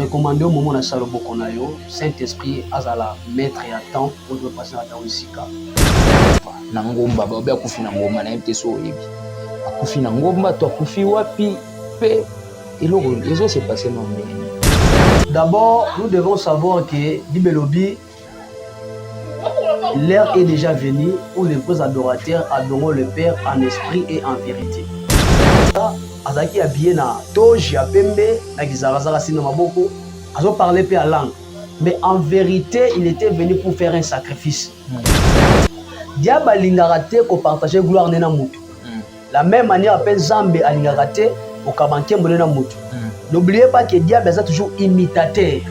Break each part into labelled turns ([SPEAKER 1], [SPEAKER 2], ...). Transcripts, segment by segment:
[SPEAKER 1] recommandé au moment de Salobo Konayo, Saint-Esprit, Azala, maître et attend, on doit passer à Taousika.
[SPEAKER 2] Nangomba, ba kufi nangomba na MT so yebi. Akufi nangomba, to akufi wapi pe et le s'est passé non.
[SPEAKER 1] D'abord, nous devons savoir que Dibelobi, l'heure est déjà venue où les vrais adorateurs adoreront le Père en esprit et en vérité. Azaki habillé na toge ya pembe na kizarazara sino maboko, azo parler pe à langue. Mais en vérité, il était venu pour faire un sacrifice. Diable alingaraté ko partager gloire nena mutu. La même manière appelle Zambe alingaraté au kabanke molena mutu. N'oubliez pas que diable est toujours imitateur.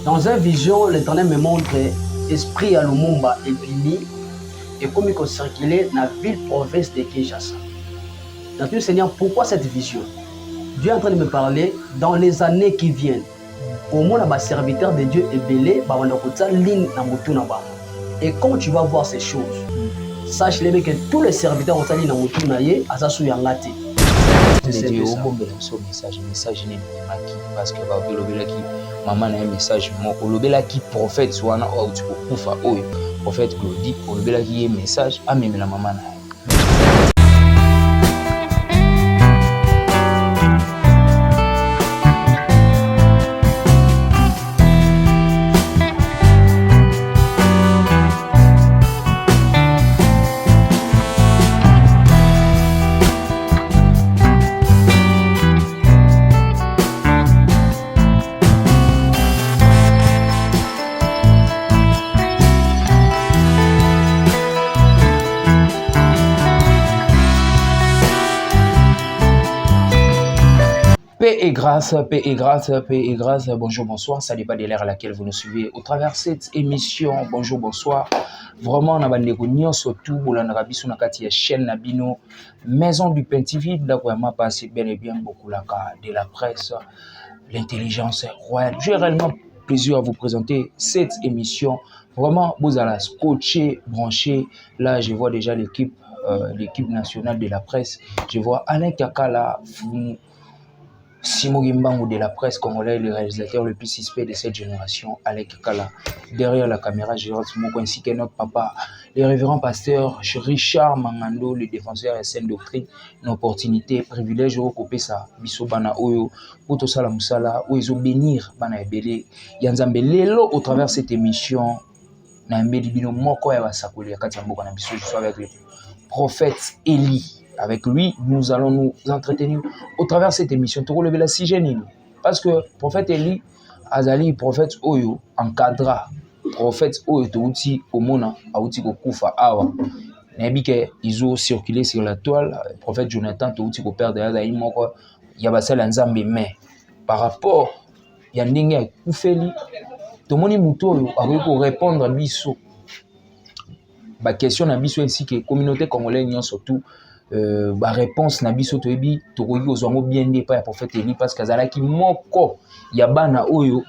[SPEAKER 1] Dans une vision, l'Éternel me montre esprit à Lumumba et Pini et comme il circulait dans la ville province de Kinshasa. Notre Seigneur, pourquoi cette vision? Dieu est en train de me parler dans les années qui viennent. Au moins, les serviteurs de Dieu est belé, et quand tu vas voir ces choses, sache-les que tous les serviteurs ont dit dans Mutunaye, Azasu Yangati.
[SPEAKER 2] C'est Dieu, au bon message n'est pas qui, parce que maman a un message, mon qui prophète, soit un prophète Claudie, qui est message, à même la maman. Paix et grâce, paix et grâce, paix et grâce. Bonjour, bonsoir. Ça dépend de l'ère à laquelle vous nous suivez au travers de cette émission. Bonjour, bonsoir. Vraiment, on a bandé surtout pour la Narabi sur la chaîne Nabino, Maison du Pain TV. Là, vraiment, passé bien et bien beaucoup la de la presse, l'intelligence royale. J'ai réellement plaisir à vous présenter cette émission. Vraiment, vous allez scotcher, brancher. Là, je vois déjà l'équipe nationale de la presse. Je vois Alain Kakala. Simon Gimbango de la presse congolaise, le réalisateur le plus suspect de cette génération, Alec Kala. Derrière la caméra, Gérard Moko ainsi que notre papa, le révérend pasteur Richard Mangando, le défenseur et saine doctrine, une opportunité, privilège au Kopesa, Biso Bana Oyo, Poto Sala Musala, où ils ont bénir Bana Ebele, Yanzambe Lelo au travers de cette émission, Nambeli Bino Moko et Wasakoli, Katambo na Biso, je suis avec le prophète Élie. Avec lui, nous allons nous entretenir au travers de cette émission. Tu relever la sigène. Parce que prophète Eli, Azali, prophète Oyo, encadra. Prophète Oyo, Touti, Omona, Aouti, Kokufa, Awa. Nebike, ils ont circulé sur la toile. Prophète Jonathan, Touti, Kopère de Azaï, Moko, Yabasel, Nzambe, mais par rapport, Yandenge, Koufeli, Tomoni Mouto, a répondre à Bisso. Ma question à Bisso ainsi que la communauté congolaise, surtout. Réponse na biso toyebi tokoki ozwango bien nde pa ya prophète Eli parce que azalaki moko ya bana oyo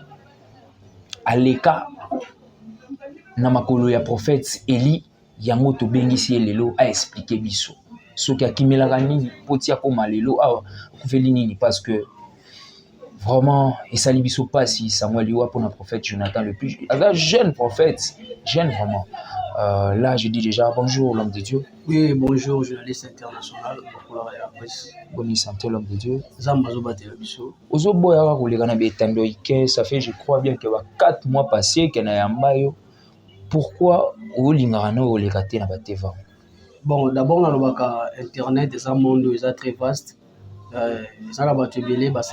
[SPEAKER 2] aleka na makolo ya prophète Eli yango tobengisi ye lelo a expliquer biso soki akimelaka nini poti akoma lelo awa kufeli nini parce que vraiment esali biso pasi Samuel Iwa pour le prophète Jonathan le plus jeune prophète jeune vraiment. Là, je dis déjà bonjour, l'homme de Dieu.
[SPEAKER 1] Oui, bonjour, journaliste international.
[SPEAKER 2] Bonne santé, l'homme de Dieu. Ça fait, je crois bien qu'il y a 4 mois passés qu'il y a un pourquoi vous l'avez
[SPEAKER 1] Bon, d'abord, on a Internet, c'est un monde très vaste. Ça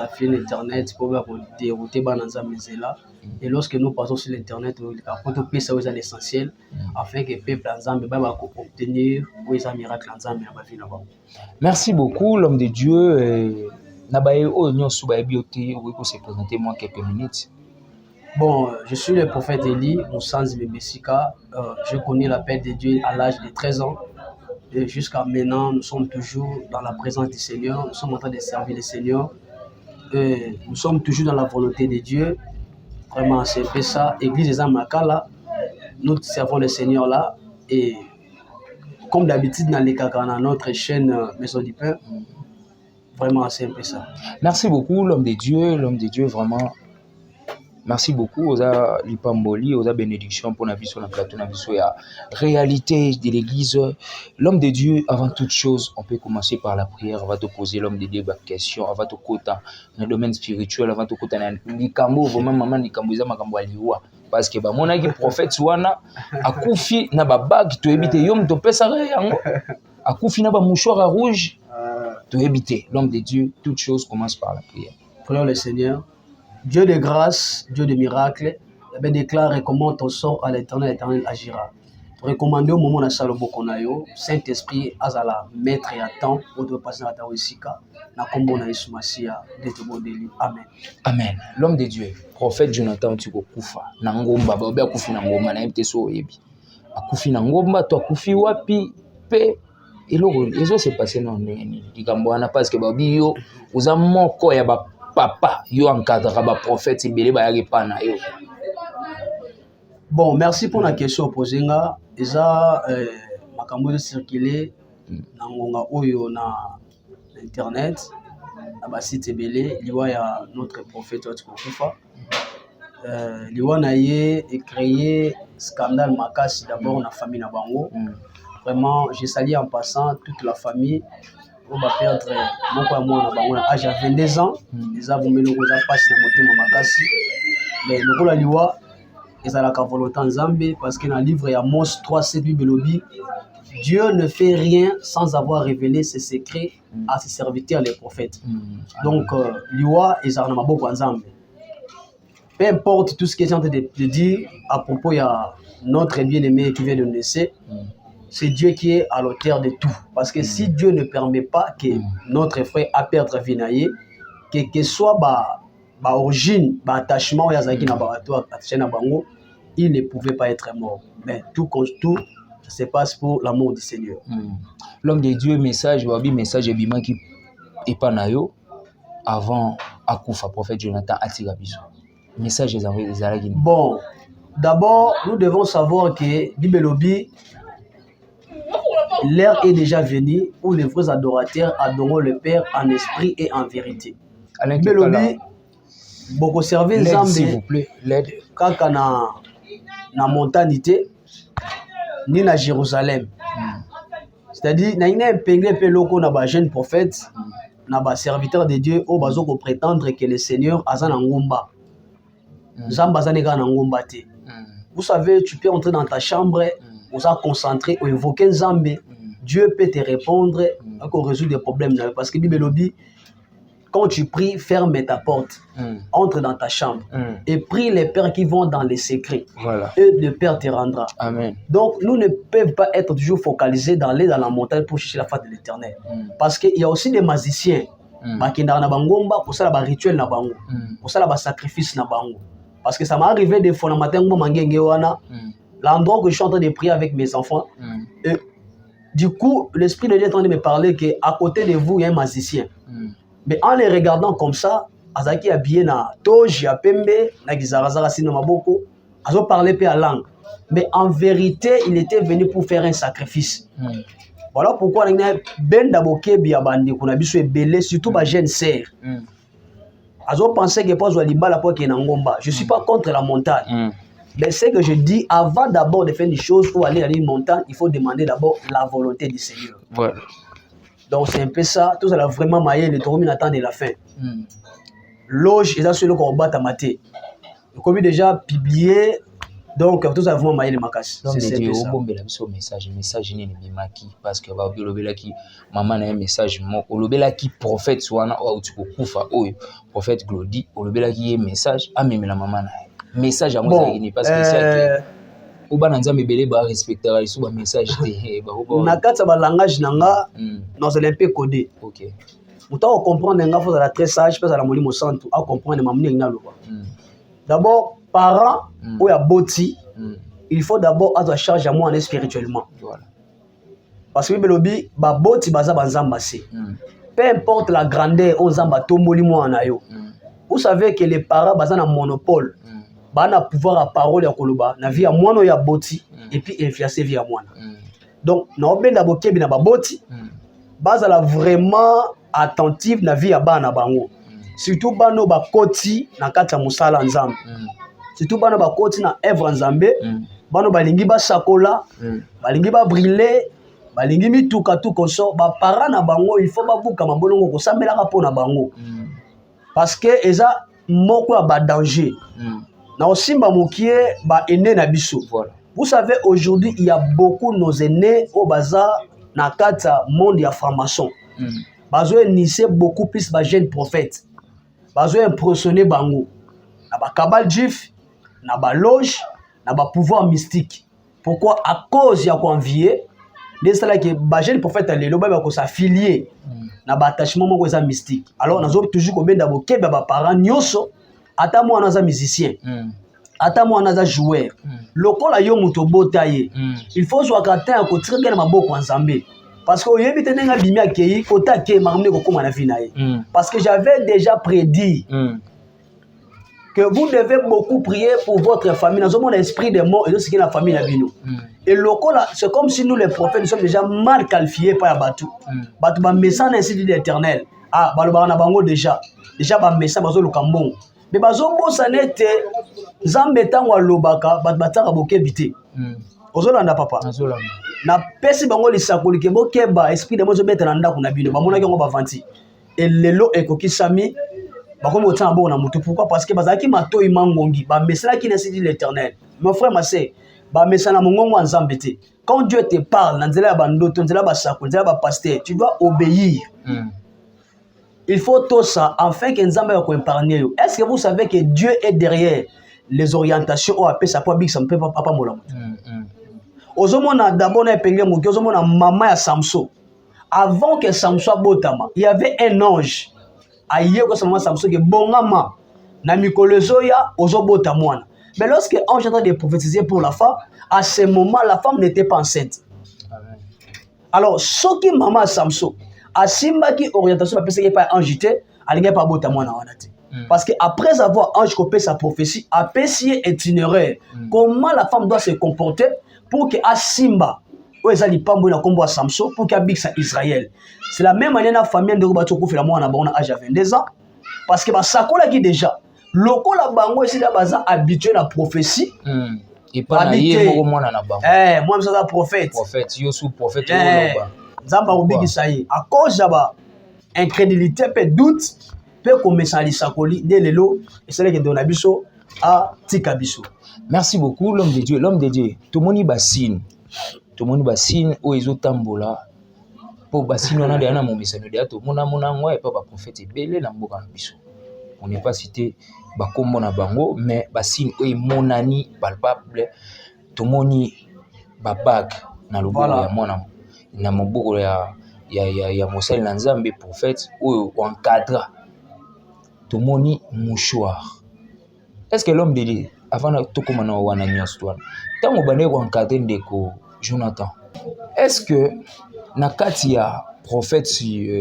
[SPEAKER 1] fait l'Internet pour dérouter là. Et lorsque nous passons sur l'Internet, on peut ça c'est l'essentiel afin que le peuple ensemble obtenir des miracles ensemble.
[SPEAKER 2] Merci beaucoup, l'homme de Dieu. Vous se présenter moi quelques minutes.
[SPEAKER 1] Bon, je suis le prophète Eli, Moussanzi Bebesika. Je connais l'appel de Dieu à l'âge de 13 ans. Et jusqu'à maintenant, nous sommes toujours dans la présence du Seigneur. Nous sommes en train de servir le Seigneur. Et nous sommes toujours dans la volonté de Dieu. Vraiment, c'est fait ça. Église des Amakala, nous servons le Seigneur là. Et comme d'habitude, dans notre chaîne Maison du Pain, vraiment, c'est un peu ça.
[SPEAKER 2] Merci beaucoup, l'homme de Dieu, vraiment. Merci beaucoup aux Lipamboli, aux bénédictions pour la vie sur le plateau, la vie sur la réalité de l'église. L'homme de Dieu, avant toute chose, on peut commencer par la prière. On va te poser l'homme de Dieu des questions. On va te côté dans le domaine spirituel. On va te côté dans le cambo, vraiment maman le cambo, ça m'a cambo parce que mon ami prophète Souana a confié na ba bague to éviter yom to pesa yango a confié na ba mouchoir rouge to éviter. L'homme de Dieu, toute chose commence par la prière.
[SPEAKER 1] Prions le Seigneur. Dieu de grâce, Dieu de miracles, eh déclare et recommande ton sort à l'Éternel, l'Éternel agira. Recommander au moment où Salomo Konayo, Saint-Esprit, Azala, maître et attend, pour te passer à ta Wissika, na kombo na Yesu Masia, de te modéli. Amen.
[SPEAKER 2] Amen. L'homme de Dieu, prophète Jonathan Tiko Kufa, Nangomba, Babia Kufi Nangomba, na MT So Ebi. Akufi Nangomba, to Kufi Wapi, Pe. Et là, ça s'est passé dans le Gambouana parce que Babi yo, vous avez mon corps, ya ba papa, yo encadre ba prophète, Ibele ba yari pana yo.
[SPEAKER 1] Bon, merci pour la question posée. Eza makambo de circuler na ngonga oyo na internet na ba site ebele liwa ya notre prophète Otikufa. Liwa na ye et créé scandale makasi d'abord na famille na bango. Vraiment, j'ai salué en passant toute la famille. On va perdre mon âge à 22 ans. Les avons mis le rose à passe dans mon makasi. Mais le rôle à liwa ils ont la volonté en Zambie parce que dans le livre il y a Amos 3:7 Bibelobi. Dieu ne fait rien sans avoir révélé ses secrets à ses serviteurs les prophètes. Donc liwa ils ont beaucoup en Zambie. Peu importe tout ce qu'ils sont en train de dire à propos il y a notre bien-aimé qui vient de nous laisser. C'est Dieu qui est à l'auteur de tout. Parce que si Dieu ne permet pas que notre frère a perdu Vinaye, que soit origine, attachement, il ne pouvait pas être mort. Mais tout se passe pour l'amour du Seigneur.
[SPEAKER 2] L'homme de Dieu, message qui est pas nayo avant Akoufa, prophète Jonathan Atirabiso. Message des envoyés des Aragini.
[SPEAKER 1] Bon, d'abord, nous devons savoir que Bibelobi, l'heure est déjà venue où les vrais adorateurs adoreront le Père en esprit et en vérité. Bibelobi, beaucoup servir Zambé,
[SPEAKER 2] s'il vous plaît, l'aide.
[SPEAKER 1] Kaka na montanité, ni na Jérusalem. C'est-à-dire, il y a un peu loko na ba jeune prophète, na ba serviteur de Dieu, au bazo ko prétendre que le Seigneur azan ngomba. Zamba zanega na ngomba te. Vous savez, tu peux entrer dans ta chambre, vous a concentré ou évoquer Zambé. Dieu peut te répondre et qu'on résout des problèmes. Parce que Bibelobi, quand tu pries, ferme ta porte, entre dans ta chambre et prie les pères qui vont dans les secrets.
[SPEAKER 2] Voilà.
[SPEAKER 1] Et le Père te rendra.
[SPEAKER 2] Amen.
[SPEAKER 1] Donc, nous ne pouvons pas être toujours focalisés d'aller dans la montagne pour chercher la face de l'Éternel. Parce qu'il y a aussi des magiciens qui sont dans Bangomba pour ça, les rituels na bango, pour ça, les sacrifices na bango. Parce que ça m'est arrivé des fois, l'endroit où je suis en train de prier avec mes enfants. Et du coup, l'Esprit de Dieu est en train de me parler qu'à côté de vous, il y a un magicien. Mais en les regardant comme ça, Azaki habillé na toge, ya pembe, na gizarazara sino maboko, azo parlé pe à langue. Mais en vérité, il était venu pour faire un sacrifice. Voilà pourquoi il y a ben d'aboké biabandi qu'on a biso belé surtout ba jeune sœur. Azo pensé que pas Zoualiba la poque ngomba. Je suis pas contre la montagne. Mais c'est que je dis, avant d'abord de faire des choses ou aller à une montagne, il faut demander d'abord la volonté du Seigneur.
[SPEAKER 2] Voilà.
[SPEAKER 1] Donc c'est un peu ça. Tout ça là vraiment maillé, le tourmin attend de la fin. Loge, ils ont celui qu'on bat à mater. Comme déjà publié, donc tout ça vraiment maillé le macasse.
[SPEAKER 2] C'est un peu ça. Bon, le message n'est pas maki parce que va le qui maman a un message au lobela qui prophète soit na ou tu kufa ou prophète glodi au lobela qui est message a même la maman message à moi parce que c'est ou ba nanza mebele ba respecter isu ba message te ba
[SPEAKER 1] na kata ba langage nanga non c'est un peu codé.
[SPEAKER 2] OK.
[SPEAKER 1] Autant comprendre nga faut la très sage parce que la molimo santu à comprendre mamni nga loba. D'abord parents ou ya boti il faut d'abord avoir charge à moi en spirituellement. Voilà. Parce que Bibelobi ba boti baza banzamba se. Peu importe la grandeur aux zamba tomboli moi na yo. Vous savez que les parents baza na monopole. Bana pouvoir à parole ya koloba na vie à mono ya boti et puis influencer vie à moine. Donc na obenda bokebi na ba boti baza la vraiment attentive na vie ya bana bango. surtout bano bakoti na kati ya mosala nzambe surtout bano bakoti na œuvre nzambe bano balingi basakola balingi babrile balingi mituka tout koso bapara na bango il faut babuka mabolongo kosambelaka mpo na bango parce que eza moko ya badanger na osimba mokie baene na biso. Vous savez, aujourd'hui, il y a beaucoup de nos aînés au bazar na kati ya monde ya franc-maçon. Bazo initier beaucoup plus ba jeunes prophètes. Bazo impressionner bango. Na ba kabal jif, na ba loge, na ba pouvoir mystique. Pourquoi? À cause ya convier, de cela que ba jeunes prophètes lelo ba ko s'affilier na ba attachement moko za mystique. Alors nazo toujours ko benda bo keba ba parents nyoso ata mo na za musicien. Ata mo anaza joueur lokola yo muto botaye il faut soit katin ko tiraka na maboko nzambe parce que oyebi tenenga bimi akei kota ke makamne ko koma na vie na ye parce que j'avais déjà prédit que vous devez beaucoup prier pour votre famille dans mon esprit de mort et de ce qui est la famille na bino et lokola c'est comme si nous les prophètes nous sommes déjà mal qualifiés par Batu Batu ba message ainsi dit l'Éternel balobana na bango déjà ba message bazo lukambon mais bazobosa nete nzambe tango alobaka bato bataka bokebi te ozolanda papa na pesi bango lisakoli ke bokeba esprit de mo ezobeta na ndako na bino bamonaki yango bavanti elelo ekokisami bakomi kotia na bongo na motu pourquoi parce que bazalaki matoi mangongi bamesanaki na sidi l'Éternel mon frère ma sœur bamesana mongongo ya nzambe te quand Dieu te parle na nzela ya bandoto nzela ya basakoli nzela ya bapaster tu dois obéir. Il faut tout ça afin que Nzambe va épargner. Est-ce que vous savez que Dieu est derrière les orientations ou appelle ça pas big ça me peut pas papa molam. Ozomona d'abord na epenge moki ozomona maman ya Samson. Avant que Samson botama, il y avait un ange. Aïe ko sama Samson que bongama na mikolo zoya ozobota mwana. Mais lorsque l'ange est en train de prophétiser pour la femme, à ce moment la femme n'était pas enceinte. Amen. Alors ce qui maman Samson Asimba qui orientation parce qu'il pas angité, alinga pas bota mwana wana te. Parce que après avoir ange copé sa prophétie, apprécier itinéraire. Comment la femme doit se comporter pour que Asimba ou ezali pambo na kombo Samson pour qu'abixa Israël. C'est la même manière la famille de Robato ko fait la mwana bona âge à 22 ans parce que ba sakola qui déjà lokola bango esi da baza habitué na prophétie.
[SPEAKER 2] Et pas na yé mwana na bango.
[SPEAKER 1] Moi ça prophète.
[SPEAKER 2] Prophète yo sous prophète yo loba. Zamba
[SPEAKER 1] obiki sayi à cause de ba incrédulité peut doute peut commencer à lisakoli de lelo et c'est là que dona biso a tika biso.
[SPEAKER 2] Merci beaucoup l'homme de Dieu tout moni basine o ezotambola po basine on a déjà mon message de to mona ngwa et pas ba prophète belé na mboka na biso on n'est pas cité ba kombo na bango mais basine o monani palpable to moni ba bag na loboko ya mwana na maboko ya mosali na nzambe prophète ou encadra tomoni mouchoir. Est-ce que l'homme de Dieu avant tout comme na wana nyonso toi tango bane ko encadrer ndeko Jonathan est-ce que na kati ya prophète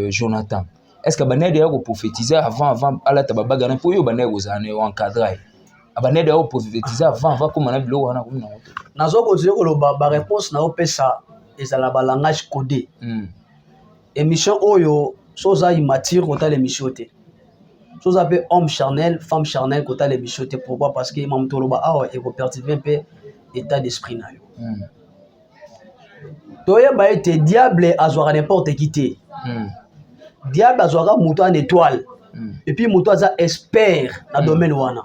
[SPEAKER 2] Jonathan est-ce que bane de ko prophétiser avant ala tababaga na po yo bane ko zane encadrer abane de ko prophétiser avant comme na bilo wana comme na
[SPEAKER 1] nazo ko dire ko ba réponse na opesa ezala ba langage codé. Émission oyo soza immature kota l'émission te. Soza pe homme charnel, femme charnel kota l'émission te. Pourquoi? Parce que imam toloba awa e ko perturber un peu état d'esprit na yo. Toye ba ete diable azwara n'importe qui te. Diable azwara muto en étoile. Et puis muto aza expert na domaine wana.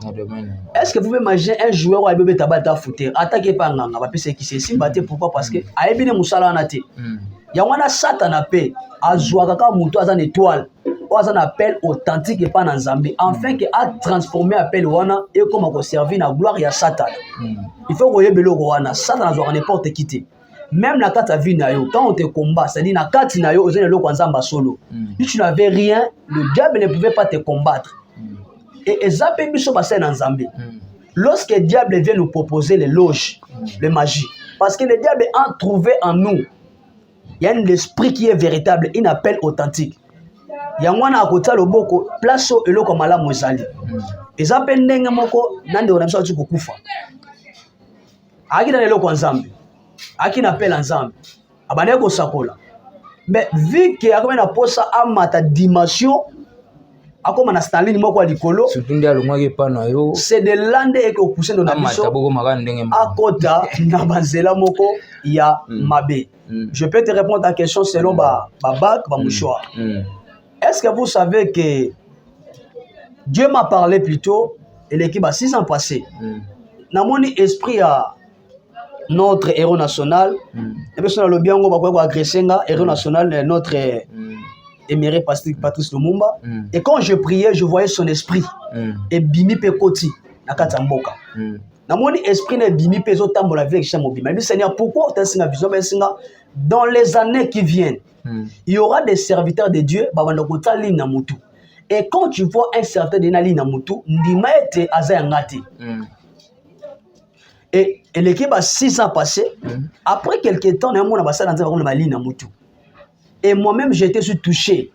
[SPEAKER 1] Est-ce que vous pouvez imaginer un joueur wa bébé tabata footer attaquer pas nganga ba pese qui se simbaté pourquoi? Parce que aebine musala na te. Ya wana satana pe azwaka ka muto aza en étoile. O aza na appel authentique et pas na nzambe afin que a transformer appel wana et comment ko servir na gloire ya Satan. Il faut que yebelo ko wana Satan azwaka n'importe qui te. Même la carte à vie na yo, quand on te combat, c'est-à-dire la carte na yo, solo. Si tu n'avais rien, le diable ne pouvait pas te combattre. Et Zapé Biso Basen en Zambie. Lorsque le diable vient nous proposer les loges, les magies, parce que le diable a trouvé en nous, il y a un esprit qui est véritable, un appel authentique. Il y a un côté le boko, place et le comme la mozali. Et Zapé Nenga Moko, Nande on a besoin de Kufa. Agi dans le loko en Zambie. Aki n'appelle ensemble abane ko sakola mais vu que a comme na posa amata dimension akoma na Stanley moko likolo
[SPEAKER 2] surtout ndia longwaki pa na yo
[SPEAKER 1] c'est de lande et que pousser dans biso akota na banzela moko ya mabe. Je peux te répondre à ta question selon ba bac ba mouchoir. Est-ce que vous savez que Dieu m'a parlé plutôt et l'équipe a 6 ans passés. Na moni esprit à notre héros national et puis sur le bien on va agresser nga héros national notre éméré Patrice Lumumba. Et quand je priais, je voyais son esprit. Et bimi pe koti na kata mboka. Na moni esprit na bimi pe zo tambola avec chamobi. Mais Seigneur, pourquoi tu as singa vision mais singa dans les années qui viennent, il y aura des serviteurs de Dieu ba banda kota ligne na mutu. Et quand tu vois un serviteur de na ligne na mutu, ndima ete azaya ngati. Et l'équipe a 6 ans passé. Après quelques temps, na mona basala nzaba ko na ligne na mutu. Et moi-même, j'ai été touché.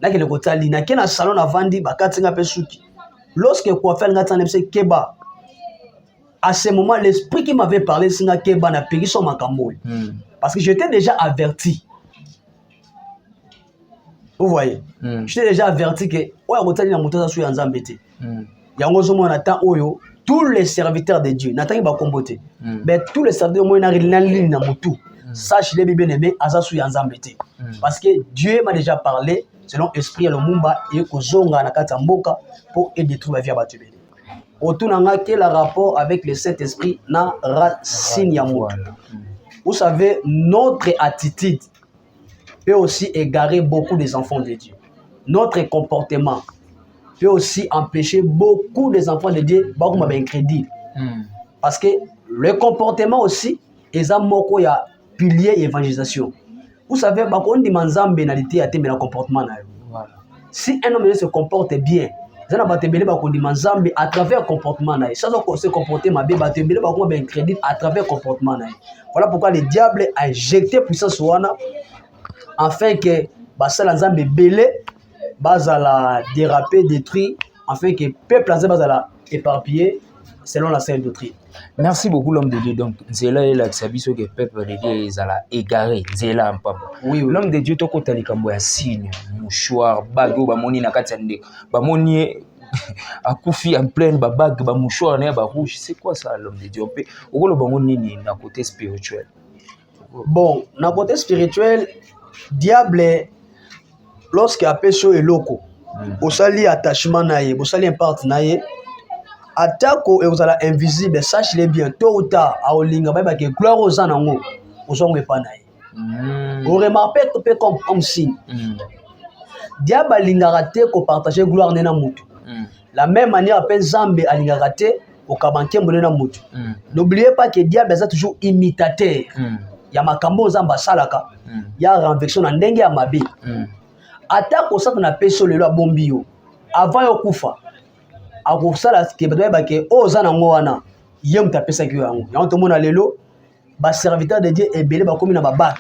[SPEAKER 1] Dans salon à Vandi, lorsque coiffeur Keba, à ce moment, l'esprit qui m'avait parlé, c'est Keba n'a payé son makambo. Parce que j'étais déjà averti. Vous voyez, j'étais déjà averti que tous les serviteurs de Dieu, mais tous les serviteurs de Dieu, sache les bien aimés, Azasu Yanzambete. Parce que Dieu m'a déjà parlé, selon Esprit Lumumba, et Kozonga Nakata Mboka, pour détruire la vie à Batubé. Autour n'a quel rapport avec le Saint-Esprit na racine Yamouk. Vous savez, notre attitude peut aussi égarer beaucoup des enfants de Dieu. Notre comportement peut aussi empêcher beaucoup des enfants de Dieu d'incrédule. Parce que le comportement aussi, est un moko ya pilier évangélisation. Vous savez, on dit manzambe nalité à le comportement. Si un homme se comporte bien, à travers le comportement, ça se comporter ma bé, crédit à travers le comportement. Voilà pourquoi le diable a injecté puissance afin que Basalanzambe belé, Basala déraper, détruit, afin que le peuple bazala éparpillé selon la sainte doctrine.
[SPEAKER 2] Merci beaucoup l'homme de Dieu. Donc, Zéla est là, qui s'habille sur le peuple de Dieu, ils ont égaré. Zéla, un papa.
[SPEAKER 1] Oui.
[SPEAKER 2] L'homme de Dieu, toko talikambo ya signe, mouchoir, bago, bamoni na katande, bamoni akoufi en pleine, babag, bamouchoir, ba rouge. C'est quoi ça, l'homme de Dieu? On peut, au le bamoni ni na côté spirituel.
[SPEAKER 1] Bon, na côté spirituel, diable, lorsqu'il appelle sur le loco, au sali attachement naïe, au sali impart naïe. Atako et vous allez invisible, sachez-le bien, tôt ou tard, à Olinga, que gloire aux anangos, aux hommes panaï. Vous remarquez que comme signe. Diable a l'ingaraté qu'on partage gloire nena mutu. La même manière, appelle Zambé à l'ingaraté au kabanké monena mutu. N'oubliez pas que diable est toujours imitateur. Il y a makambo zamba salaka, il y a renversation en dengue à mabi. Attaque au centre de la paix sur le loi bombio. Avant Yokufa. Akosala ke bato ba ke ozana ngwana yem tapesa ki yango ya to mona lelo ba serviteur de Dieu ebele ba komi na ba bac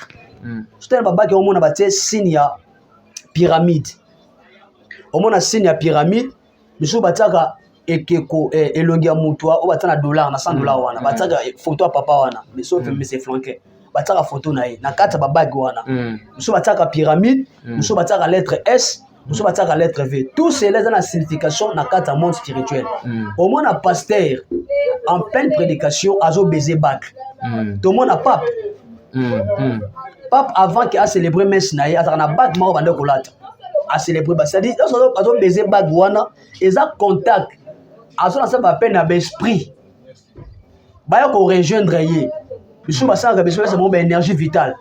[SPEAKER 1] c'était ba bac o mona ba tie signe ya pyramide o mona signe ya pyramide biso bataka ekeko elongi ya mutu o batana dollar na $100 wana bataka photo ya papa wana biso fe monsieur flanquer bataka photo na ye na kata ba bac wana biso bataka pyramide biso bataka lettre S. Nous sommes à la lettre V. Tout cela est dans la signification dans le monde spirituel. Au moins, un pasteur, en pleine prédication, a baisé bac. Tout le monde a pape. Pape, avant qu'il a célébré messe, il a un bac, a célébré. C'est-à-dire, il a baisé bac, il a contact. Il a peine à l'esprit. Il a rejoindre. Il a une énergie vitale.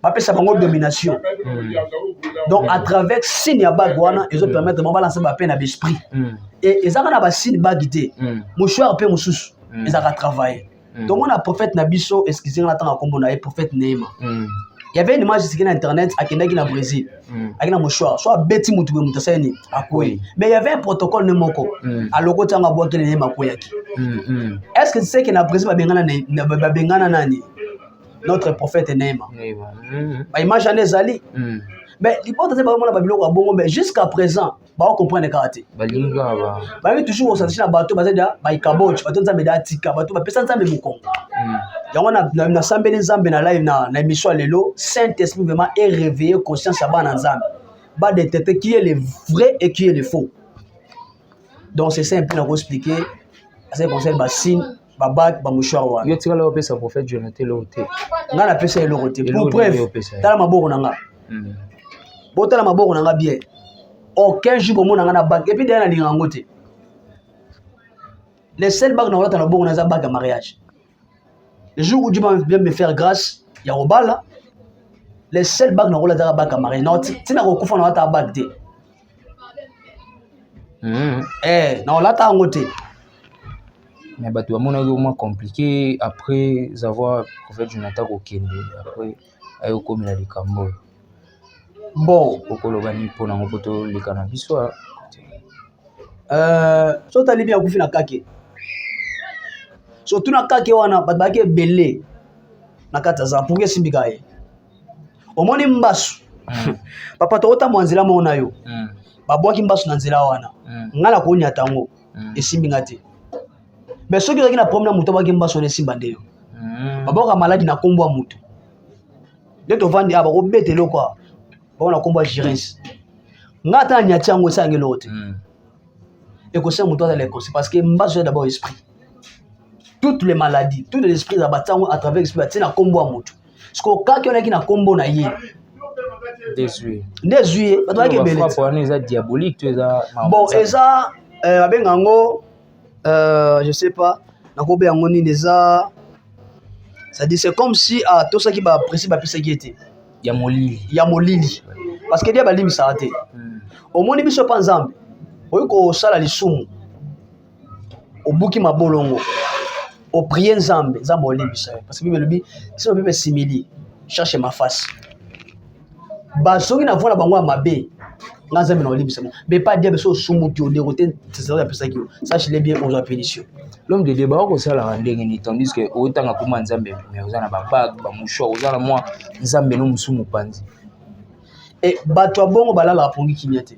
[SPEAKER 1] Après ça, une domination. Donc, à travers signe ya bagwana, ils ont permettre de balancer ma peine à l'esprit. Et ils ont un signe bagité. Mouchoir peu moussous. Ils ont travaillé. Donc, on a prophète Nabiso, excusez-moi, on a combiné prophète Neema. Il y avait une image sur Internet à Kenya, au Brésil, avec un mouchoir, soit Betty Moutoubé Moutassani, à Koué. Mais il y avait un protocole de Moko, à l'Oko Tanga Boa Kenya Makoyaki. Est-ce que tu sais qu'il y a un Brésil, notre prophète Neema? Image à Nezali. Mais l'hypothèse est que mais jusqu'à présent, on comprend les karaté. Il toujours au bateau, il Kaboch, Saint-Esprit vraiment est réveillé, conscience à Bananzam. va détecter qui est le vrai et qui est le faux. Donc c'est simple, on va expliquer. C'est comme ça, signe, bac, mouchoir.
[SPEAKER 2] Yo tika la opesa prophète Jonathan Loté.
[SPEAKER 1] Nga na pesa elokote. Pour preuve, tala maboko nanga. Bo tala maboko nanga bien. Aucun jour bomo nanga na bac et puis derrière na lingango te. Les seuls bacs na na boko na bac de mariage. Le jour où Dieu va bien me faire grâce, il y a Robala. Les seuls bacs na na bac de mariage. Non, tu na ko fa na ta bac te. Non là ta ngote.
[SPEAKER 2] Mais bah tu vas mon moins compliqué après avoir prophète Jonathan Kokende après ayo comme la likambo.
[SPEAKER 1] Bon,
[SPEAKER 2] okolo bani pona ngopoto likana biswa.
[SPEAKER 1] So tali bien kufi na kake. So tuna kake wana batbake belé na kata za pour simbika ye. Omoni mbasu. Papa to ota mwanzila mona yo. Babwaki mbasu na nzela wana. Ngala ko nyata ngo esimbinga te. Mais ceux qui ont problème muto ba kimba sonné simba ndeyo. Baboka maladi na kombo muto. Leto vandi aba ko betelo quoi. Ba na kombo gérance. Ngata nyati ngo sangi lote. Et que c'est muto dans les conseils parce que mbaso d'abord esprit. Toutes les maladies, tous les esprits abatango à travers l'esprit na kombo muto. Ce ko ka ki on a ki na kombo na ye.
[SPEAKER 2] Désué.
[SPEAKER 1] Désué, ba to ki belé.
[SPEAKER 2] Pour eza diabolique, tu eza.
[SPEAKER 1] Bon, eza abengango je sais pas nakobe yango nini eza ça dit c'est comme si tout ça qui va principe apesa qui était
[SPEAKER 2] ya
[SPEAKER 1] molili parce que dia ba limi sa te omoni biso pa nzambe oyiko sala lisumu obuki mabolongo o prier nzambe nzambe olimi sa parce que bible lobi si on peut simili cherche ma face ba songi na vola bango mabe nzambe na olimi sa mais pas dia beso sumu ti o déroter c'est ça apesa qui sache-le bien aux pénitions.
[SPEAKER 2] L'homme de débat ko sala ndenge ni tandis que otanga kuma nzambe mais ozana ba bag ba mouchoir ozana moi nzambe no musumu panzi
[SPEAKER 1] et bato bongo balala pongi kinyate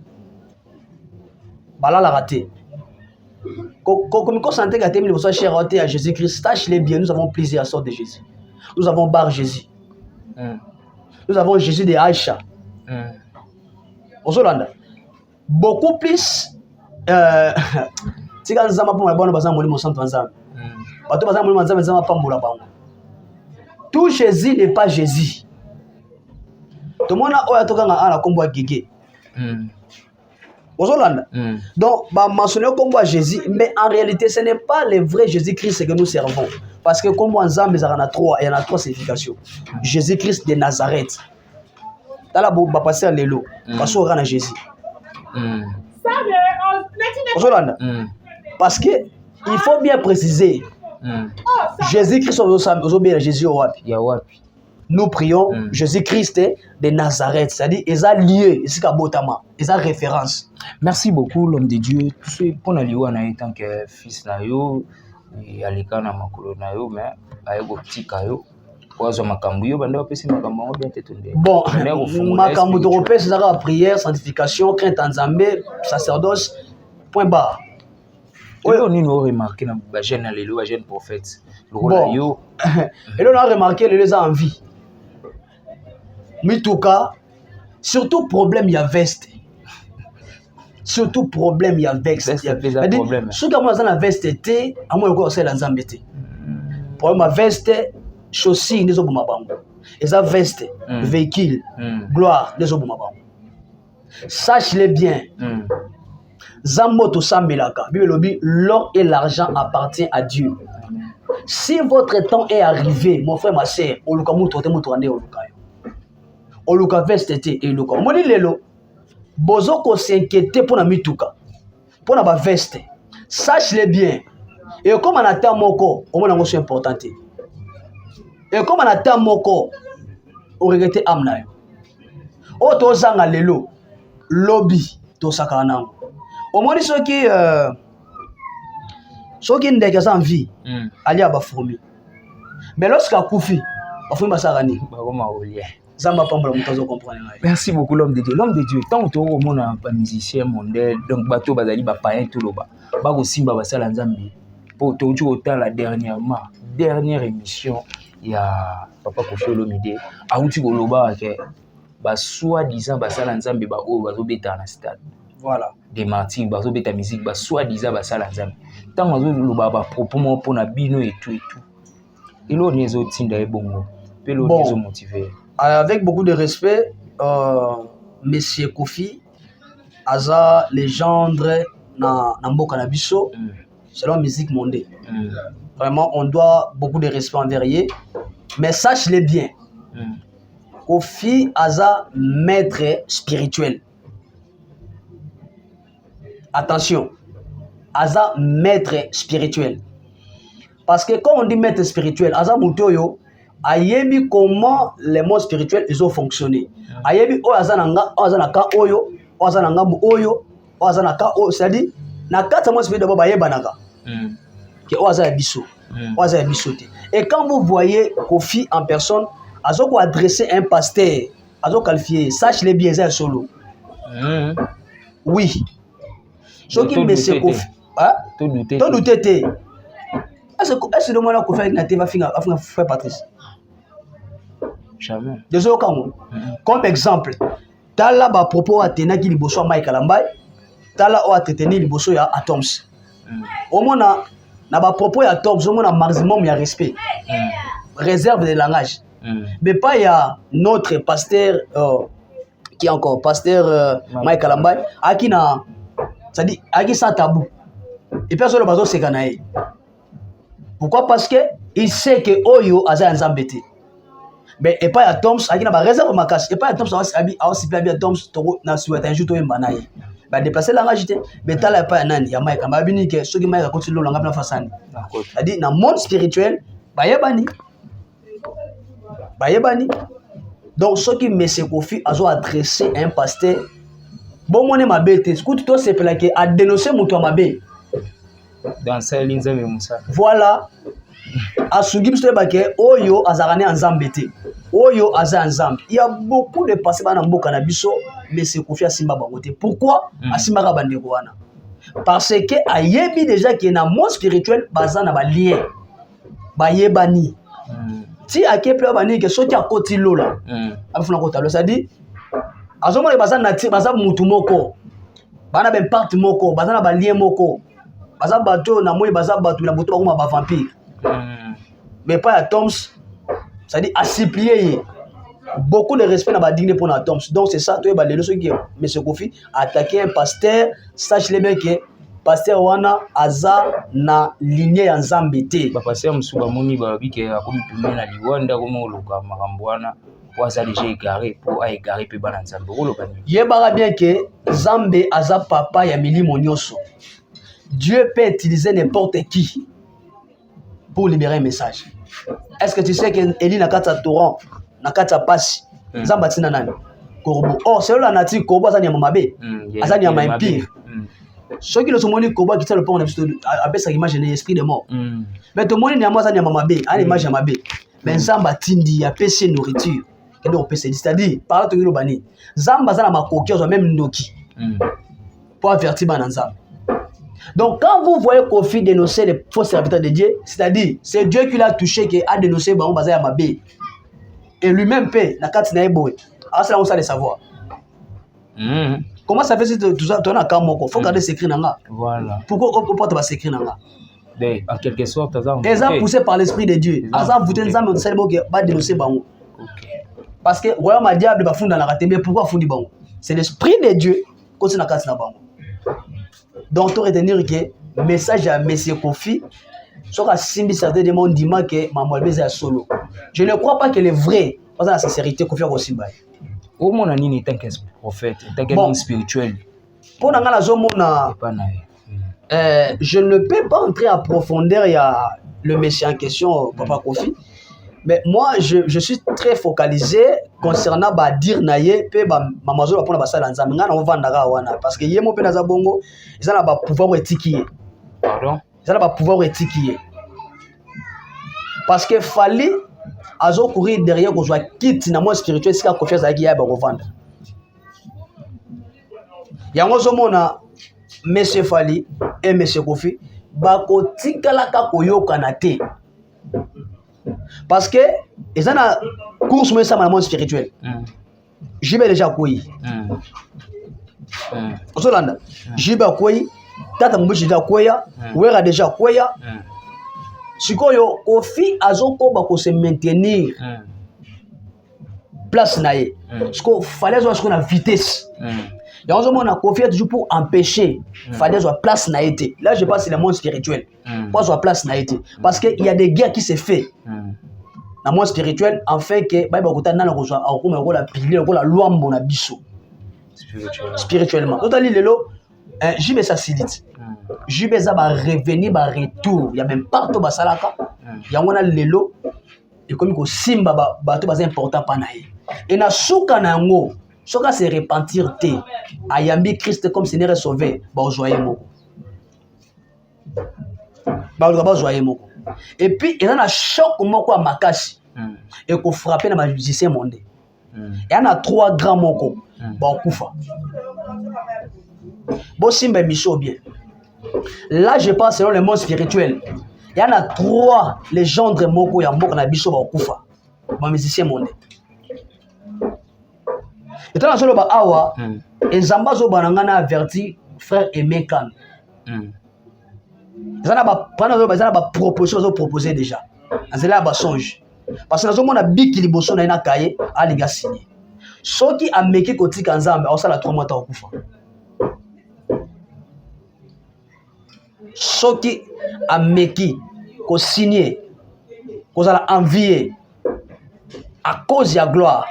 [SPEAKER 1] balala raté comme ko santé gâté mais soit cher à Jésus Christ sache-le bien nous avons plaisir à sorte de Jésus nous avons bar Jésus nous avons Jésus de Aïcha Ozolanda beaucoup plus tika nzamba pour la bonne bazan molimo centre nzamba bato bazan molimo nzamba pambola bango tout Jésus n'est pas Jésus tout monde oya tokanga ala kombo gege Ozolanda donc ba mentionner kombo Jésus mais en réalité ce n'est pas le vrai Jésus-Christ que nous servons parce que kombo nzamba il y en a trois significations Jésus-Christ de Nazareth tala ba passer lelo parce qu'on a Jésus parce que il faut bien préciser Jésus-Christ Jésus nous prions Jésus-Christ de Nazareth c'est-à-dire ils ont lieu ici kabotama ils ont référence.
[SPEAKER 2] Merci beaucoup l'homme de Dieu tout pour na liwa na tant que fils na yo alika na makolo na yo mais ayego tika yo ozo makambu yo banda opesi makambu ngo bien tetunde
[SPEAKER 1] bon makambu to opesi za prière sanctification crainte nzambe sacerdoce point barre.
[SPEAKER 2] Oyo nini o remarquer na ba jeune na lelo ba jeune prophète le rôle yo
[SPEAKER 1] et là on a remarqué les envies mituka surtout problème il y a veste surtout problème il y a veste il y a problème ce que moi dans la veste té à moi ko c'est la nzambe té problème veste chaussures les obuma bango et ça veste véhicule gloire les obuma bango sache-le bien Zamoto Sambelaka, Bible lobi, l'or et l'argent appartient à Dieu. Si votre temps est arrivé, mon frère, ma sœur, oluka muto te muto ande oluka yo. Oluka vestete et oluka. Moni lelo, bozo ko s'inquiéter pour na mituka, pour na ba veste. Sache-le bien. Et comme on attend moko, au moins c'est important. Et comme on attend moko, on regrette amna yo. O to zanga lelo, lobby to sakana. Au moins ceux qui ndeke sans vie ali aba fourmi mais lorsqu'à koufi ba fourmi basarani
[SPEAKER 2] ba koma olien
[SPEAKER 1] zamba pambola mutazo comprendre.
[SPEAKER 2] Merci beaucoup l'homme de Dieu tant que au mona ba musicien mondial donc bato bazali ba païen tout loba ba ko simba basala nzambi pour to tu autant la dernière émission il y a papa Kofi Olomide a uti ko loba ke ba soi-disant basala nzambe ba oyo bazobeta na stade.
[SPEAKER 1] Voilà.
[SPEAKER 2] Des martyrs bazobeta musique ba soi-disant basala nzambe. Tant bazoloba ba propos mo pona bino et tout. Et l'on est au tinda et bongo. Pe l'on est motivé.
[SPEAKER 1] Avec beaucoup de respect, Monsieur Kofi aza légende na mboka na biso selon musique mondaine. Vraiment, on doit beaucoup de respect envers lui. Mais sache-le bien, Kofi aza maître spirituel. Attention, aza maître spirituel. Parce que quand on dit maître spirituel, aza mutoyo, ayebi comment les mots spirituels ils ont fonctionné. Ayebi o aza nanga, o aza naka oyo, o aza nanga mu oyo, o aza naka o, c'est-à-dire na kata mots spirituels ba yeba naka. Que o aza biso, o aza biso te. Et quand vous voyez Kofi en personne, azo ko adresser un pasteur, azo qualifier, sache-le bien ça solo. Oui. Ce qui me se Kofi, hein? Tout douter. Est-ce que le monde Kofi avec Naté va finir faire Patrice?
[SPEAKER 2] Jamais.
[SPEAKER 1] Désolé comme exemple, tala ba propos atena ki liboso Mike Alambay, tala o ateteni liboso ya Atoms. Au moins na ba propos ya Atoms, au moins maximum ya respect. Réserve de langage. Mais pas il y a notre pasteur qui est encore pasteur Mike Alambay, aki na ça dit aki sans tabou. Et personne le bazo sekanae. Pourquoi? Parce que il sait que Oyo aza nzambete. Mais et pas à Toms, aki na ba réserve makas. Et pas à Toms a aussi bien Toms to na souhaite un jour to mbana ye. Ba déplacer langage te. Mais tala pas nani ya Mike ba bini ke soki Mike continue lo ngabna fasani. C'est-à-dire dans monde spirituel, ba yebani. Donc ce qui me se confie a adressé un pasteur. Bon mon ma bête, écoute toi c'est que a dénoncer muto mabe.
[SPEAKER 2] Dans sa ligne nzambe musa.
[SPEAKER 1] Voilà. Asugi biso bake oyo azarane nzambete. Oyo aza nzambe. Il y a beaucoup de pasteurs bana mboka na biso mais se confie à Simba bangote. Pourquoi? Asimba ka bandeko wana. Parce que ayebi déjà qui est na monde spirituel baza na ba lien. Ba yebani. Si à quel point bani que soki a koti lola afuna kota lo ça dit azomona baza nati baza mutu moko bana ben part moko baza na ba lien moko baza bato na moi baza bato na boto ba vampire mais pas à Toms ça dit à supplier beaucoup de respect na ba digne pour na Toms. Donc c'est ça toi ba lelo soki monsieur Kofi attaquer un pasteur, sache le bien que pasteur wana aza na lignée ya nzambe te.
[SPEAKER 2] Ba pasteur musuba moni ba bike akomi pembe na liwanda komo loka makambo wana po aza déjà égaré po a égaré pe bana nzambe oloka ni.
[SPEAKER 1] Yebara bien que Nzambe aza papa ya milimo nyonso. Dieu peut utiliser n'importe qui pour libérer un message. Est-ce que tu sais que Eli na kata torrent, na kata pasi, Nzamba tina nani? Corbeau. Oh, c'est là nature corbeau aza nyama mabe. Aza nyama impire. Ceux qui le sont moni corbeau qui tient le pont on a appelé ça image de l'esprit de mort. Mais tout le monde nyama aza nyama mabe, a image mabe. Mais Nzamba tindi a pêché nourriture. Et donc c'est-à-dire par là to yilo bani. Nzamba aza na makoki azo même ndoki. Pour avertir ban Nzamba. Donc quand vous voyez Kofi dénoncer les faux serviteurs de Dieu, c'est-à-dire c'est Dieu qui l'a touché qui a dénoncé Bango Baza Yamabe. Et lui-même paie la carte naïboé. Alors c'est là où ça de savoir. Comment ça fait si tout ça tu as kamoko? Faut garder secret nanga.
[SPEAKER 2] Voilà.
[SPEAKER 1] Pourquoi on peut pas secret nanga?
[SPEAKER 2] En quelque sorte
[SPEAKER 1] ils ont poussé par l'esprit de Dieu. Azan vous tenez Nzambe c'est bon que va dénoncer Bango. Parce que voilà ma diable va fondre na ratembe pourquoi fondi Bango? C'est l'esprit de Dieu qui na carte na Bango. Donc, tu retenir que message à Monsieur Kofi, sur la simbi certains de mon dimanche que maman est solo. Je ne crois pas que le vrai, parce que la sincérité Kofi a aussi bail.
[SPEAKER 2] Au moins, on est tant qu'un prophète, tant qu'un spirituel.
[SPEAKER 1] Pour la zone, je ne peux pas entrer à profondeur. Il y a le Messie en question, Papa Kofi. Mais moi, je suis très focalisé concernant dire naye pe maman zo pour la basala nzambe ngana on vandaka wana parce que yemo pe naza bongo ils ont ba pouvoir éthique.
[SPEAKER 2] Pardon?
[SPEAKER 1] Ils ont ba pouvoir éthique. Parce que fallait azo courir derrière ko soit quitte na moi spirituel sika confiance avec ya ba revendre. Yango zo mona monsieur Fali et monsieur Kofi ba ko tikala ka koyoka na te. Parce que ils ont une course mais ça dans le monde spirituel. Jibe déjà koyi. Ozolanda. Jibe koyi. Tata Mbushi déjà koya. Wera déjà koya. Sikoyo Kofi azoko ba ko se maintenir. Place nae. Parce qu'il fallait avoir une vitesse. Il y a un moment Kofi toujours pour empêcher. Il fallait avoir place naïté. Là je pense c'est le monde spirituel. Pas avoir place naïté. Parce qu'il y a des guerres qui se fait. Dans le monde spirituel, en fait que bah bakota na ko soit comme la pilier ko la loi mbona biso. Spirituellement. Total lelo jibe ça silite. Jibe za ba revenir ba retour. Il y a même partout ba salaka. Il y a ngona lelo et comme ko simba ba to ba important pa nae. Et na souka na ngo, soka se repentir te. Ayambi Christ comme Seigneur et Sauveur, ba ozoye moko. Ba ozoye moko. Et puis il y a un choc moko à makasi. Et ko frapper na magicien monde. Il y en a 3 grands moko ba kufa. Bo simba miso bien. Là je pense selon le monde spirituel. Il y en a 3 légendes moko ya moko na biso ba kufa. Ba musicien monde. Et dans le bas awa, et Zamba zo banangana averti frère Aimé Kan. Zana ba pendant bazana ba proposition zo proposer déjà. Azela ba songe. Parce que nazo mona biki liboso na ina kaye ali ga signé. Soki ameki kotika nzambe osala 3 mois ta okufa. Soki ameki ko signer kozala envier à cause ya gloire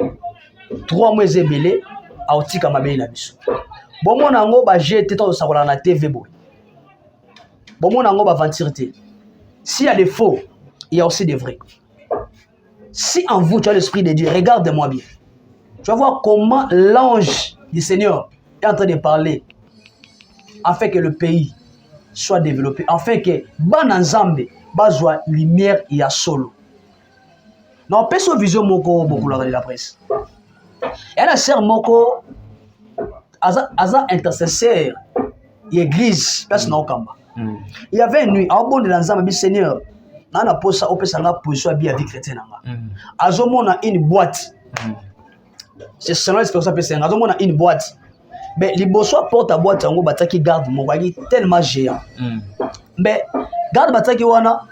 [SPEAKER 1] 3 mois ebele autika mabeli na biso. Bomona ngo ba jeté to sakola na TV boy. Bomona ngo ba ventirité. S'il y a des faux, il y a aussi des vrais. Si en vous tu as l'esprit de Dieu, regarde-moi bien. Tu vas voir comment l'ange du Seigneur est en train de parler afin que le pays soit développé, afin que bananzambe bazwa lumière et à solo. Non, personne vision moko beaucoup la presse. Et la sœur moko aza intercesseur l'église place na okamba. Il y avait une nuit en bon de l'ensemble du Seigneur. Nana posa opesanga position bien vie chrétienne nga. Azomona une boîte. C'est selon l'expérience pesanga. Azomona une boîte. Mais liboso porte à boîte ngo bataki garde moko ali tellement géant. Mais garde bataki wana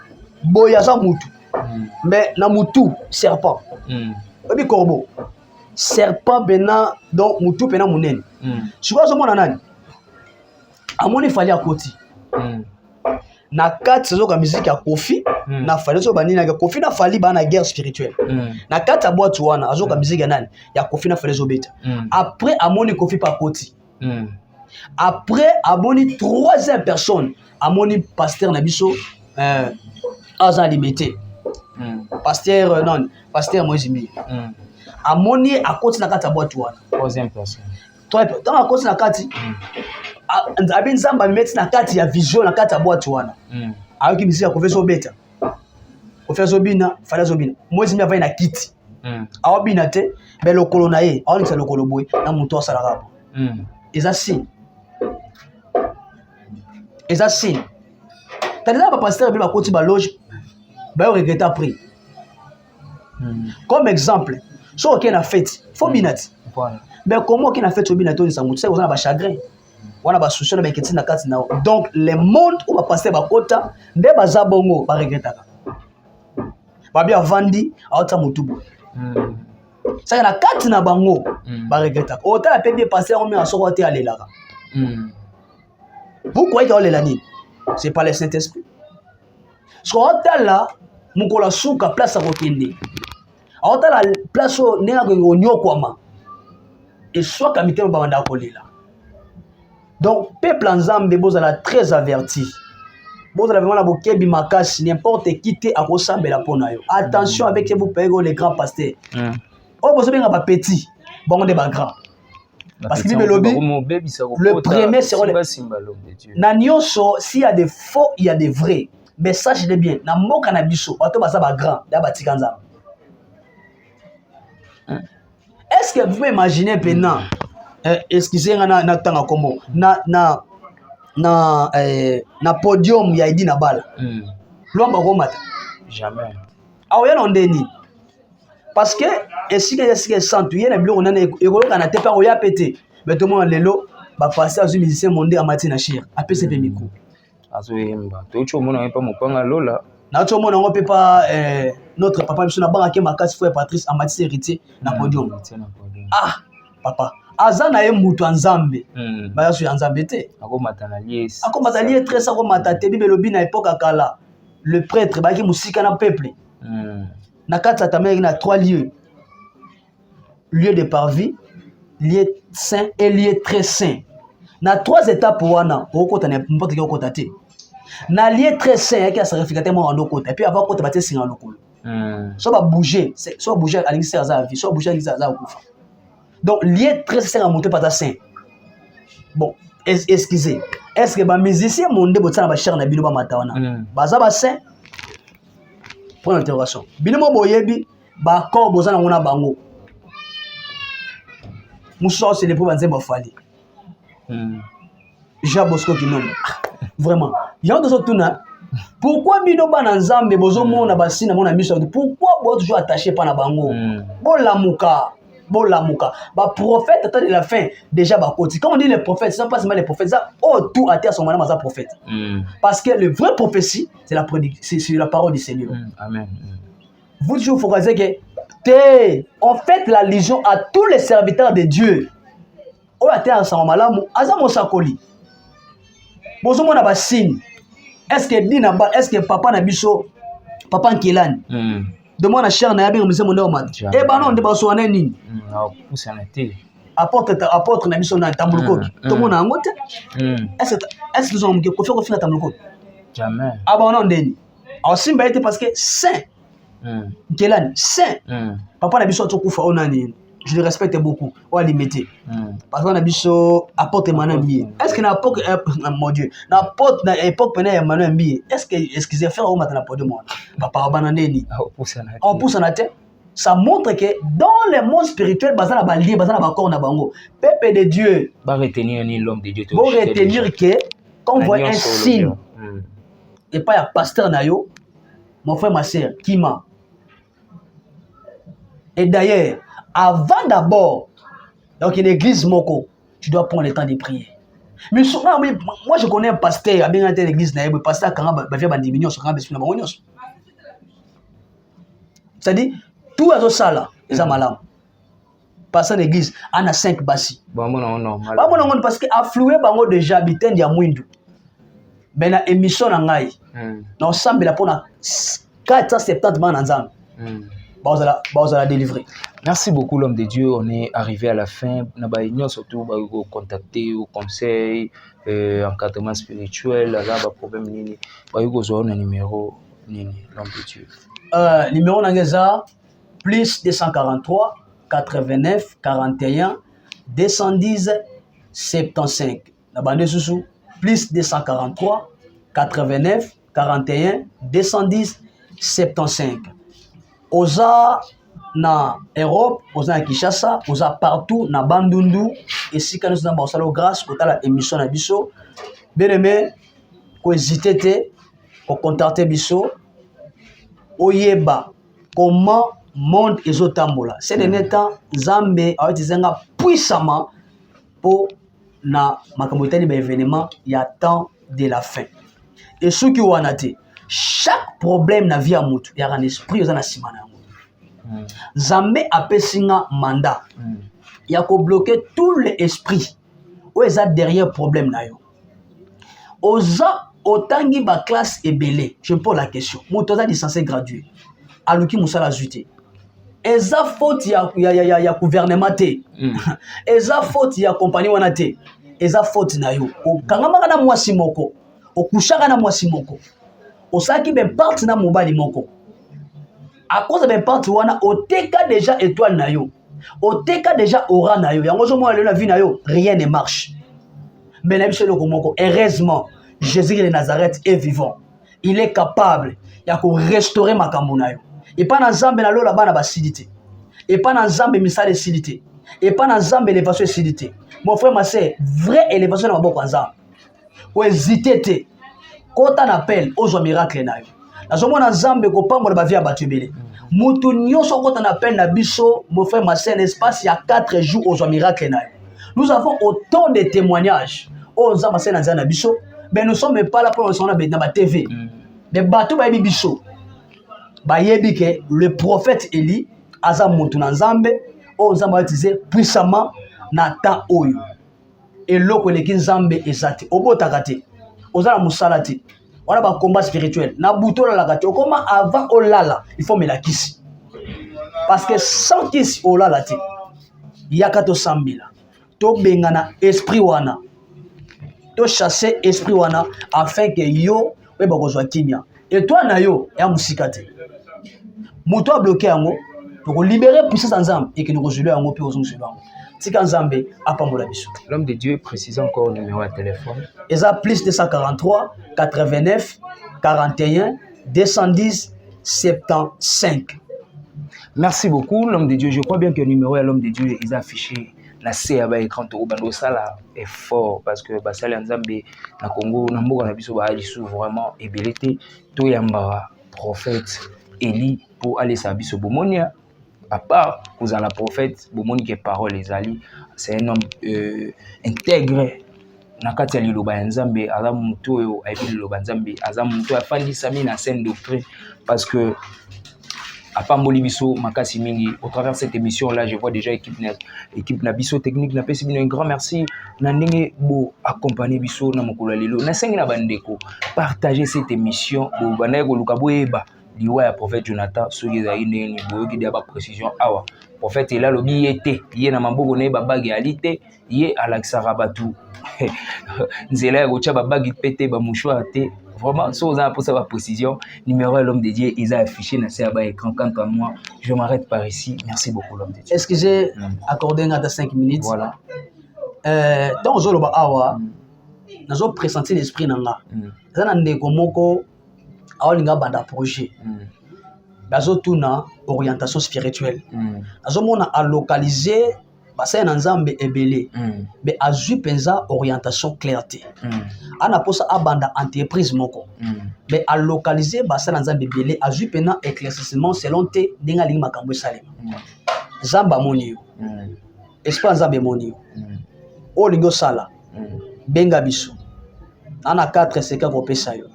[SPEAKER 1] boya za mutu. Mais na mutu serpent. Obi corbeau. Serpent bena donc mutu pena munene. Siko azomona nani? Amoni fali akoti. Na kati zo ka musique ya Kofi na fali zo banini na Kofi na fali bana guerre spirituelle. Na kati ya boîte wana azo ka musique ya nani? Ya Kofi na fali zo beta. Après amoni Kofi pa koti. Après amoni 3e personne amoni pasteur na biso aza limité. Pasteur non, pasteur Moizimi. Amoni akoti na kati ya boîte wana.
[SPEAKER 2] 3e personne.
[SPEAKER 1] Toi dans akoti na kati Abin Zamba meti na kati ya vision na kati ya boîte wana. Ayoki misiki ya Kofi zo beta. Kofi zo bina, fala zo bina. Moizimi avai na kiti. Awa bina te, mais lokolo na ye, awa nisa lokolo boy na muto asala rabo. Eza signe. Eza signe. Tadela ba pasteur bi ba koti ba loge, ba yo regrette après. Comme exemple, so ok na fête, faut binati.
[SPEAKER 2] Voilà.
[SPEAKER 1] Mais comment ok na fête obinati on sa muto, ça on a ba chagrin. On a ba souci na ba kiti na kati na. Donc le monde où ba pasteur ba kota, nde ba za bongo ba regrettaka. Ba bia vandi, aota mutubu. Ça na kati na bango ba regrettaka. Ota la pebe pasteur on met en sorote alelaka. Vous croyez qu'il y a l'année? C'est pas le Saint-Esprit. Ce qu'on a là, mon cola souka place à rotiner. On a la place au néa go nyokwama. Et soit kamité au banda kolela. Donc peuple ensemble bozala très averti. Bozala vraiment la bokebi makasi n'importe qui te a ressemble la pona yo. Attention avec vous payez les grands pasteurs. Oh bozo benga ba petit, bon de ba grand. Parce que le premier c'est na nyonso s'il y a des faux, il y a des vrais. Mais sachez bien, na moka na biso, bato basa ba grand, da ba tikanza. Est-ce que vous pouvez imaginer maintenant excusez-moi na tanga kombo na podium ya Idina Bala. Lomba ko mata.
[SPEAKER 2] Jamais.
[SPEAKER 1] Aoya ndeni. parce que esika ya sika santu yena biloko nana ekoloka na te pa oya pété mais tout le monde lelo ba passer aux musiciens monde amati na cher apese pe micro
[SPEAKER 2] azoyemba tocho mona yepa mopanga lola
[SPEAKER 1] na to mona ngo pe pa notre papa biso na banga ke makasi frère Patrice amati héritier na podium ah papa azana ye mutu nzambe ba yaso ya nzambe te akomata lié très ça komata te bible lobi na époque akala le prêtre ba ki musika na peuple na kati tameki na 3 lieux lieu de parvis lieu saint et lieu très saint na 3 étapes wana okota na mpote ki okota te na lieu très saint yaki asarifikate mo ando kota et puis avant kota batie singa lokolo so ba bouger alingi ser za vie so bouger alingi za kufa donc lieu très saint a monté pas saint bon excusez est-ce que ba musicien monde botana ba cher na bino ba matawana baza ba saint point d'interrogation bino mo boyebi ba corps bozana ngona bango Moussa c'est les pauvres nzemba fali Jean Bosco Kinom vraiment il y a d'autres tuna pourquoi bino bana nzambe bozo mona basina mona miso pourquoi bo toujours attaché pa na bango bolamuka ba prophète attend de la fin déjà ba koti quand on dit les prophètes c'est pas seulement les prophètes ça tout à terre son madame ça prophète parce que le vrai prophétie c'est la parole du Seigneur
[SPEAKER 2] amen
[SPEAKER 1] vous toujours faut que on fait l'allusion à tous les serviteurs de Dieu o la terre sans malamu azamo sakoli bozo mona ba signe est-ce que papa na biso papa Nkelani demande à cher na yabi ngomse monde o mat e ba non de ba so na nini
[SPEAKER 2] pousse na te
[SPEAKER 1] apôtre na biso na tambuluko to mona ngote est-ce que nous avons ko finga tambuluko
[SPEAKER 2] jamais
[SPEAKER 1] ah ba non ndeni au simba était parce que saint Nkelani saint papa na biso to kufa onani je le respecte beaucoup on va limiter parce qu'on a biso apporte manambi est-ce que na apporte mon Dieu na apporte na époque pena manambi est-ce que excusez faire au matin na podium papa banandeni on pousse na tête ça montre que dans le monde spirituel bazana ba lié bazana ba corps na bango peuple de Dieu
[SPEAKER 2] va retenir ni l'homme de Dieu
[SPEAKER 1] pour retenir que quand on voit un signe et pas ya pasteur na yo mon frère ma sœur Kima et d'ailleurs avant d'abord, donc une église moko, tu dois prendre le temps de prier. Mais souvent, moi je connais un pasteur, à bien l'église, un pasteur quand va faire des millions sur un c'est-à-dire, tout à ça là, ils ont malade. Pasteur l'église, on a 5 bassi.
[SPEAKER 2] Non.
[SPEAKER 1] Parce que afflué bango déjà habitant de Mwindu. Mais la émission en ngai, non semble la pour 470 man ensemble. La délivrer.
[SPEAKER 2] Merci beaucoup l'homme de Dieu, on est arrivé à la fin. Nous surtout contacter au conseil, encadrement spirituel, là problème nini. Un numéro nini l'homme de Dieu.
[SPEAKER 1] Numéro nangeza plus 243 89 41 210 75. La bande sous plus 243 89 41 210 75. Oza na Europe, oza na Kinshasa, oza partout na Bandundu et si quand nous avons basalo grâce pour la émission na biso bien aimé ko hésiter te ko contacter biso oyeba comment monde ezotambola c'est dernier temps Nzambe a utilisé puissamment pour na makambo etali ba événement ya temps de la fin et ceux qui wana te chaque problème na vie ya mutu ya un esprit oza na sima na Nzambe apesinga mandat ya ko bloquer tous les esprits ou eza derrière problème na yo oza otangi ba classe ebele je me pose la question mutu oza licencié gradué aluki musala zuité eza faute ya gouvernement te eza faute ya compagnie wana te eza faute na yo okangamaka na mwasi moko okushaka na mwasi moko osaki be parti na mobali moko à cause de parti wana oteka déjà étoile na yo oteka déjà aura na yo yango zo mo la vie na yo rien ne marche mais na biso le komoko heureusement Jésus de Nazareth est vivant il est capable ya ko restaurer makambo na yo et pas na Nzambe na lola bana basilité et pas na Nzambe misale silité et pas na Nzambe élévation silité mon frère ma sœur vraie élévation na maboko Nzambe ko hésiter te kota na appel aux miracle na yo nazomona nzambe kopambola bavie ya bato ebele moto nyonso okota na peine na biso mon frère Marcel espace ya 4 jours ozwa miracle na yo. Nous avons autant de témoignages oyo nzambe asali na nzela na biso mais nous sommes pas là pour na ba TV mais bato bayebi biso bayebi ke le prophète Élie aza moto na nzambe oyo nzambe autilisé puissamment na temps oyo eloko eleki nzambe eza te obotaka te oza na mosala te wana ba combat spirituel na buto olalaka te okoma avant olala il faut mela kisi parce que sans kisi olala te yaka tosambela tobengana esprit wana to chasser esprit wana afin que yo oyeba kozwa kimia etoi na yo ya mosika te moto abloke yango tokolibere puissance ya nzambe ekende kozwela yango mpe ozongozwela yango tika nzambe apambola biso.
[SPEAKER 2] L'homme de Dieu précise encore le numéro de téléphone.
[SPEAKER 1] Eza plus 243 89 41 210 75.
[SPEAKER 2] Merci beaucoup l'homme de Dieu. Je crois bien que le numéro de l'homme de Dieu est affiché na C à bas écran to bando sala est fort parce que basala nzambe na Congo na mboka na biso ba alisu vraiment ebelete to yamba prophète Élie pour aller sa biso bomonia. À part, vous avez la prophète, bomoni que parole les ali, c'est un homme intègre. Nakati ya liloba ya nzambe aza mutu oyo ayebi liloba nzambe aza mutu afandisa mi na saine doctrine parce que apamboli biso makasi mingi au travers de cette émission là je vois déjà équipe na biso technique na pesi bino un grand merci na ndenge bo accompagner biso na mokolo lelo na sengi na bandeko partager cette émission bo banaye ko luka boyeba liwa ya prophète Jonathan soki ezali ndenge boyoki dia ba précision awa prophète ela lobi ye te ye na maboko na ye babagi ali te ye alakisaka batu nzela ya kotia babagi pe te bamouchoir te vraiment so oza pour ça ba précision numéro de l'homme de Dieu ils a affiché na sur ba écran. Quant à moi je m'arrête par ici. Merci beaucoup l'homme de Dieu.
[SPEAKER 1] Est-ce que j'ai accordé ngata 5 minutes?
[SPEAKER 2] Voilà.
[SPEAKER 1] Dans ozoloba awa nazo pressentir l'esprit nanga za na ndeko moko aolinga banda projet bazo tuna orientation spirituelle azo mona a localiser basaya na nzambe ebele mais azui penza orientation clarté ana posa abanda entreprise moko mais a localiser basaya na nzambe ebele azui pena éclaircissement selon te ndinga lingi makambo esalema nzamba moni yo espoir nzambe moni yo olingo sala benga biso ana 4 seka ko pesa yo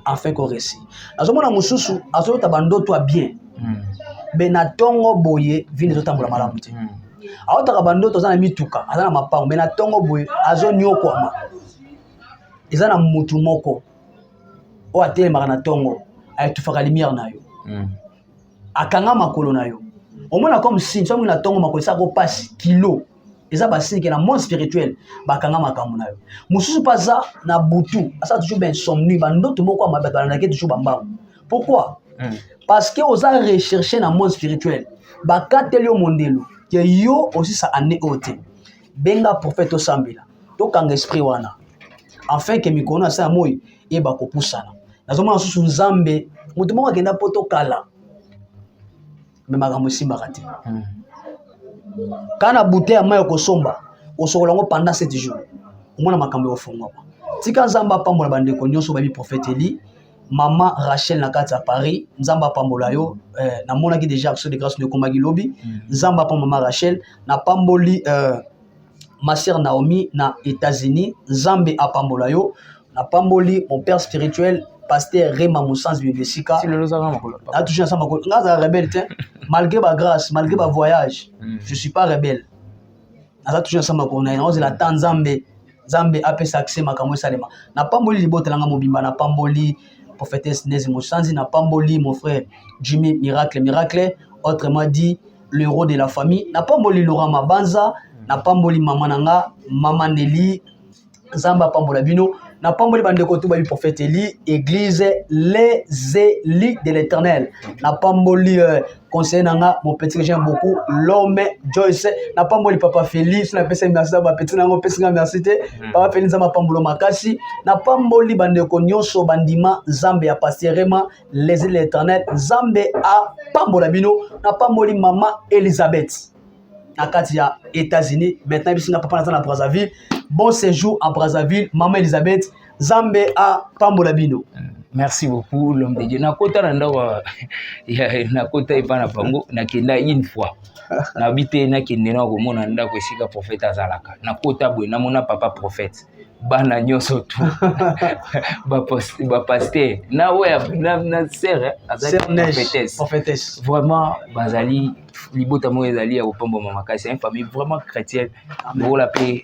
[SPEAKER 1] enfin ko réussi azomona mususu azolota bandoto a bien benatongo boye vini zotambola malamu te aotaka bandoto azana mituka azana mapango benatongo boye azonyokwama ezana mutu moko o atelemaka na tongo ayetufaka lumière na yo akanga makolo na yo omona comme si soki na tongo makolo esako pasi kilo eza basiki na monde spirituel bakanga makambo na yo mususu paza na butu asa toujours ben insomnie bandoto moko amabato balandaki toujours bambango pourquoi parce que oza rechercher na monde spirituel bakateli yo mondelo ke yo aussi sa année ote benga prophète osambela tokanga esprit wana enfin ke mikono asa moi e bakopusana nazomona susu nzambe mutu moko akenda poto kala me makambo esimbaka te kana bouteille ya mayi kosomba osokola ngo pendant 7 jours omona makambo ofungwama tika nzamba apambola bandeko nyonso babi prophète Eli mama Rachel na kati ya Paris nzamba apambola yo namonaki déjà action de grâce ne komaki lobi nzamba apambola mama Rachel na pamboli ma sœur Naomi na États-Unis nzambe apambola yo na pamboli mon père spirituel pasteur Rema Moussanz Bibesika
[SPEAKER 2] si le lozanga makolo
[SPEAKER 1] a toujours ensemble ngaza rebelle malgré ma grâce malgré ma voyage je suis pas rebelle naza toujours ensemble ko na la temps nzambe apesa accès makambo salema na pamboli libotelanga mobimba na pamboli prophétesse Nezi Moussanzi na pamboli mon frère Jimmy miracle autrement dit l'héros de la famille na pamboli Laurent Mabanza na pamboli mama nanga mama Nelly nzamba pambola bino na pamboli bandeko tu babi prophète Eli église les élites de l'Éternel na pamboli conseiller nanga mon petit que j'aime beaucoup l'homme Joyce na pamboli papa Félix na pesa merci ba petit nango pesa merci te papa Félix za pambolo makasi na pamboli bandeko nyonso bandima Zambe ya passerema les élites de l'Éternel Zambe a pambola bino na pamboli mama Elisabeth na kati ya États-Unis maintenant bisinga papa na Brazzaville. Bon séjour à Brazzaville, maman Elisabeth, Zambe a Pambolabino.
[SPEAKER 2] Merci beaucoup, l'homme de Dieu. Nakota nanda nakota epana pango nakenda une fois. Nabité nakende na komona ndako esika prophète azalaka. Nakota boye namona papa prophète. Bana nyonso tu. Ba pasteur. Na ouais na sœur azali
[SPEAKER 1] prophétesse.
[SPEAKER 2] Vraiment bazali libota mo ezali ya kopamba makasi. C'est une famille vraiment chrétienne. Pour la paix.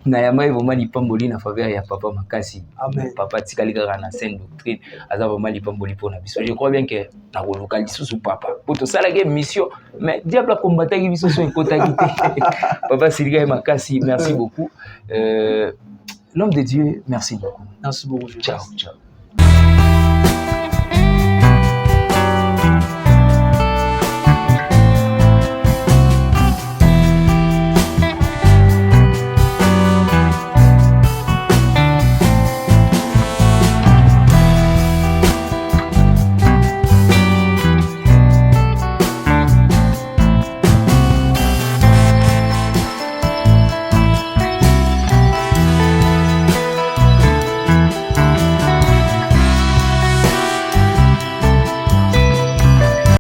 [SPEAKER 2] Na yama vraiment lipamboli na faveur ya papa makasi.
[SPEAKER 1] Amen.
[SPEAKER 2] Papa tikali kaka na sainte doctrine aza vraiment lipamboli pona biso. Je crois bien que na ko localiser sous papa. Poto sala ke mission mais diable combattre ki biso so ekotaki te. Papa Silika makasi, merci beaucoup. L'homme de Dieu, merci beaucoup.
[SPEAKER 1] Merci beaucoup.
[SPEAKER 2] Ciao, ciao.